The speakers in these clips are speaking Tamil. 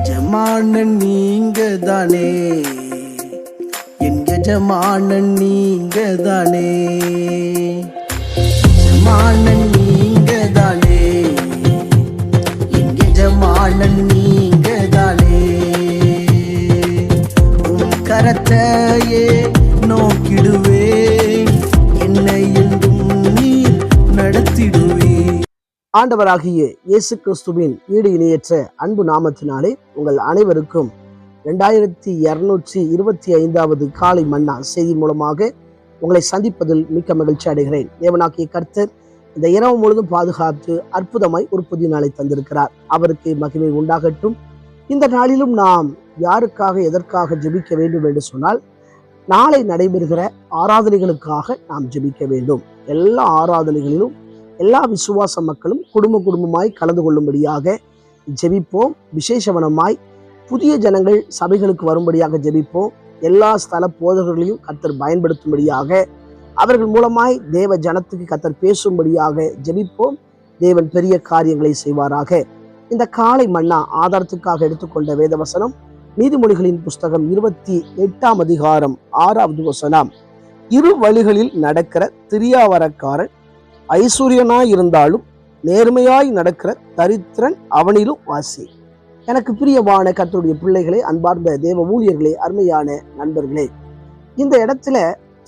எஜமானன் நீங்க தானே, என் எஜமானன் நீங்க தானே, எஜமானன் நீங்க தானே, என் எஜமானன் நீங்க தானே. உன் கரத்தையே நோக்கிடுவே, என்னை என்றும் நீர் நடத்திடுவே. ஆண்டவராகிய இயேசு கிறிஸ்துவின் ஈடு இணையற்ற அன்பு நாமத்தினாலே உங்கள் அனைவருக்கும் 2225வது காலை மன்னா செய்தி மூலமாக உங்களை சந்திப்பதில் மிக்க மகிழ்ச்சி அடைகிறேன். தேவனாகிய கர்த்தர் இந்த இரவு முழுதும் பாதுகாத்து அற்புதமாய் ஒரு புதிய நாளை தந்திருக்கிறார். அவருக்கு மகிமை உண்டாகட்டும். இந்த நாளிலும் நாம் யாருக்காக எதற்காக ஜெபிக்க வேண்டும் என்று சொன்னால், நாளை நடைபெறுகிற ஆராதனைகளுக்காக நாம் ஜெபிக்க வேண்டும். எல்லா ஆராதனைகளிலும் எல்லா விசுவாச மக்களும் குடும்பமாய் கலந்து கொள்ளும்படியாக ஜெபிப்போம். விசேஷவனமாய் புதிய ஜனங்கள் சபைகளுக்கு வரும்படியாக ஜெபிப்போம். எல்லா ஸ்தல போதகர்களையும் கர்த்தர் பயன்படுத்தும்படியாக, அவர்கள் மூலமாய் தேவ ஜனத்துக்கு கர்த்தர் பேசும்படியாக ஜெபிப்போம். தேவன் பெரிய காரியங்களை செய்வாராக. இந்த காலை மன்னா ஆதாரத்துக்காக எடுத்துக்கொண்ட வேத வசனம் நீதிமொழிகளின் புஸ்தகம் 28ஆம் அதிகாரம் 6வது வசனம். இரு வழிகளில் நடக்கிற திரியாவரக்காரன் ஐஸ்வர்யனாய் இருந்தாலும் நேர்மையாய் நடக்கிற தரித்திரன் அவனிலும் வாசி. எனக்கு பிரியமான கர்த்தருடைய பிள்ளைகளே, அன்பார்ந்த தேவ ஊழியர்களே, அருமையான நண்பர்களே, இந்த இடத்துல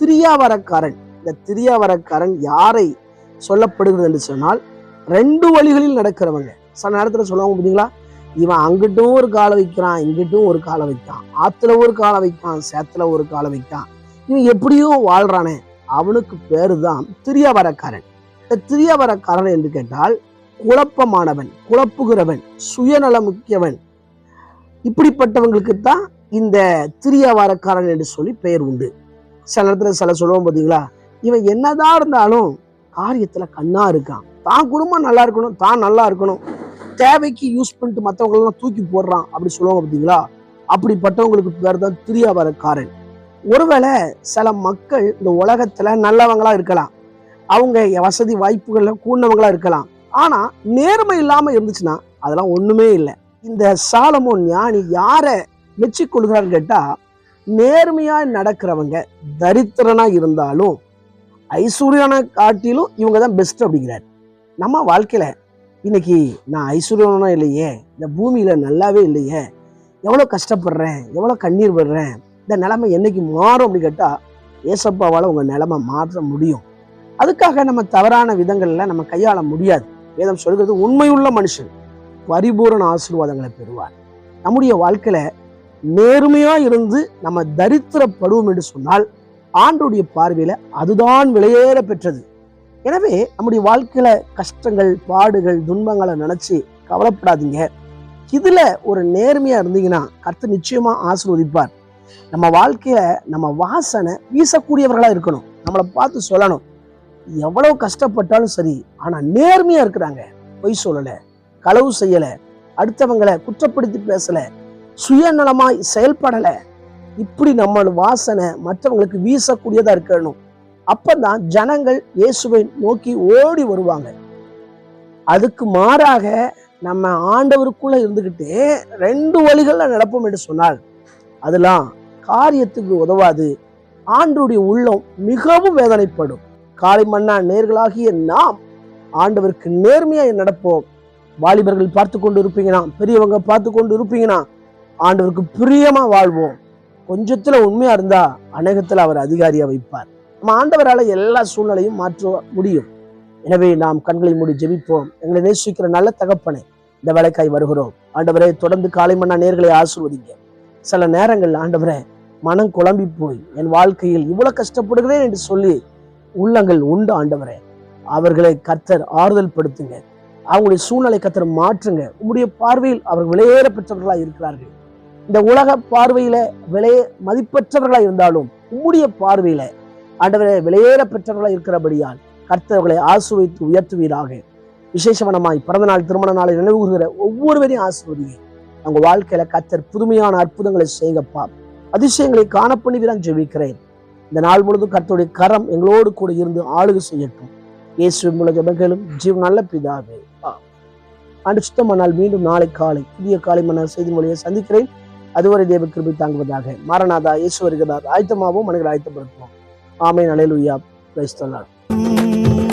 திரியாவரக்காரன், இந்த திரியாவரக்காரன் யாரை சொல்லப்படுகிறது என்று சொன்னால், 2 வழிகளில் நடக்கிறவங்க. சில நேரத்தில் சொல்லுவாங்க பார்த்தீங்களா, இவன் அங்கிட்டும் ஒரு காலை வைக்கிறான், இங்கிட்டும் ஒரு காலை வைக்கான், ஆத்துல ஒரு காலை வைக்கான், சேத்துல ஒரு காலை வைக்கான், இவன் எப்படியும் வாழ்றானே, அவனுக்கு பேரு தான் திரியாவரக்காரன். இந்த திரியாவரக்காரன் என்று கேட்டால் குழப்பமானவன், குழப்புகிறவன், சுயநல முக்கியவன். இப்படிப்பட்டவங்களுக்கு தான் இந்த திரியாவரக்காரன் என்று சொல்லி பெயர் உண்டு. சில நேரத்தில் சில சொல்லுவோம் பார்த்தீங்களா, இவன் என்னதான் இருந்தாலும் காரியத்துல கண்ணா இருக்கான், தான் குடும்பம் நல்லா இருக்கணும், தான் நல்லா இருக்கணும், தேவைக்கு யூஸ் பண்ணிட்டு மற்றவங்களெல்லாம் தூக்கி போடுறான் அப்படி சொல்லுவாங்க பார்த்தீங்களா. அப்படிப்பட்டவங்களுக்கு பேர் தான் திரியாவரக்காரன். ஒருவேளை சில மக்கள் இந்த உலகத்துல நல்லவங்களா இருக்கலாம், அவங்க வசதி வாய்ப்புகள்ல கூடினவங்களா இருக்கலாம், ஆனா நேர்மை இல்லாம இருந்துச்சுன்னா அதெல்லாம் ஒண்ணுமே இல்லை. இந்த சாலமோன் ஞானி யாரை மெச்சிக்கொள்கிறான்னு கேட்டா, நேர்மையா நடக்கிறவங்க தரித்திரனா இருந்தாலும் ஐஸ்வர்யான காட்டிலும் இவங்க தான் பெஸ்ட் அப்படிங்கிறார். நம்ம வாழ்க்கையில இன்னைக்கு நான் ஐஸ்வர்யனா இல்லையே, இந்த பூமியில நல்லாவே இல்லையே, எவ்வளவு கஷ்டப்படுறேன், எவ்வளவு கண்ணீர் விடுறேன், இந்த நிலைமை என்னைக்கு மாறும் அப்படின்னு கேட்டா, ஏசப்பாவால உங்க நிலைமை மாற்ற முடியும். அதுக்காக நம்ம தவறான விதங்கள்ல நம்ம கையாள முடியாது. வேதம் சொல்கிறது, உண்மையுள்ள மனுஷன் பரிபூரண ஆசீர்வாதங்களை பெறுவார். நம்முடைய வாழ்க்கையில நேர்மையா இருந்து நம்ம தரித்திரப்படுவோம் என்று சொன்னால், ஆண்டோடைய பார்வையில அதுதான் விலையேற பெற்றது. எனவே நம்முடைய வாழ்க்கையில கஷ்டங்கள், பாடுகள், துன்பங்களை நினைச்சு கவலைப்படாதீங்க. இதுல ஒரு நேர்மையா இருந்தீங்கன்னா கர்த்தர் நிச்சயமா ஆசீர்வதிப்பார். நம்ம வாழ்க்கையில நம்ம வாசனை வீசக்கூடியவர்களா இருக்கணும். நம்மளை பார்த்து சொல்லணும், எவ்வளவு கஷ்டப்பட்டாலும் சரி, ஆனா நேர்மையா இருக்கிறாங்க, பொய் சொல்லல, களவு செய்யல, அடுத்தவங்களை குற்றப்படுத்தி பேசல, சுயநலமாய் செயல்படல. இப்படி நம்ம வாசனை மற்றவங்களுக்கு வீசக்கூடியதா இருக்கணும். அப்பதான் ஜனங்கள் இயேசுவை நோக்கி ஓடி வருவாங்க. அதுக்கு மாறாக நம்ம ஆண்டவருக்குள்ள இருந்துகிட்டு 2 வழிகள்ல நடப்போம் என்று சொன்னால் அதெல்லாம் காரியத்துக்கு உதவாது. ஆண்டவருடைய உள்ளம் மிகவும் வேதனைப்படும். காலை மன்னா நேர்களாகிய நாம் ஆண்டவருக்கு நேர்மையா நடப்போம். வாலிபர்கள் பார்த்து கொண்டு இருப்பீங்கன்னா, பெரியவங்க பார்த்து கொண்டு இருப்பீங்கன்னா, ஆண்டவருக்கு பிரியமா வாழ்வோம். கொஞ்சத்துல உண்மையா இருந்தா அநேகத்துல அவர் அதிகாரியா வைப்பார். நம்ம ஆண்டவரால எல்லா சூழ்நிலையும் மாற்ற முடியும். எனவே நாம் கண்களை மூடி ஜெபிப்போம். எங்களை நேசிக்கிற நல்ல தகப்பனே, இந்த வேலைக்காய் வருகிறோம். ஆண்டவரே, தொடர்ந்து காலை மன்னா நேர்களை ஆசீர்வதிங்க. சில நேரங்கள் ஆண்டவரே, மனம் குழம்பி போய் என் வாழ்க்கையில் இவ்வளவு கஷ்டப்படுகிறேன் என்று சொல்லி உள்ளங்கள் உண்டு. ஆண்டவரே, அவர்களை கர்த்தர் ஆறுதல் படுத்துங்க. அவங்களுடைய சூழ்நிலை கர்த்தர் மாற்றுங்க. உங்களுடைய பார்வையில் அவர் விலையேற பெற்றவர்களாக இருக்கிறார்கள். இந்த உலக பார்வையில மதிப்பற்றவர்களாக இருந்தாலும் உங்களுடைய பார்வையில ஆண்டவரே விலையேற பெற்றவர்களாக இருக்கிறபடியால் கர்த்தர்களை ஆசீர்வதித்து உயர்த்துவீராக. விசேஷவனமாய் பிறந்த நாள், திருமண நாளை நினைவுகிற ஒவ்வொருவரையும் ஆசீர்வதிங்க. அவங்க வாழ்க்கையில கர்த்தர் புதுமையான அற்புதங்களை செய்யுங்கப்பா. அதிசயங்களை காணப்பண்ணுகிறான் ஜெபிக்கிறேன். இந்த நாள் முழுவதும் கர்த்தருடைய கரம் எங்களோடு கூட இருந்து ஆளுகை செய்யட்டும். இயேசுவின் மூலம் ஜெபங்களும் ஜீவன் நல்ல பிதாவே. ஆண்டு சுத்தமானால் மீண்டும் நாளை காலை புதிய காலை மன்ன செய்தி மொழியை சந்திக்கிறேன். அதுவரை தேவ கிருபை தாங்குவதாக. மாரநாதா, இயேசு வருகிறார். ஆயத்தமாகவும் மனிதர்கள் ஆயத்தப்படுத்துவோம். ஆமென். அல்லேலூயா. Praise the Lord.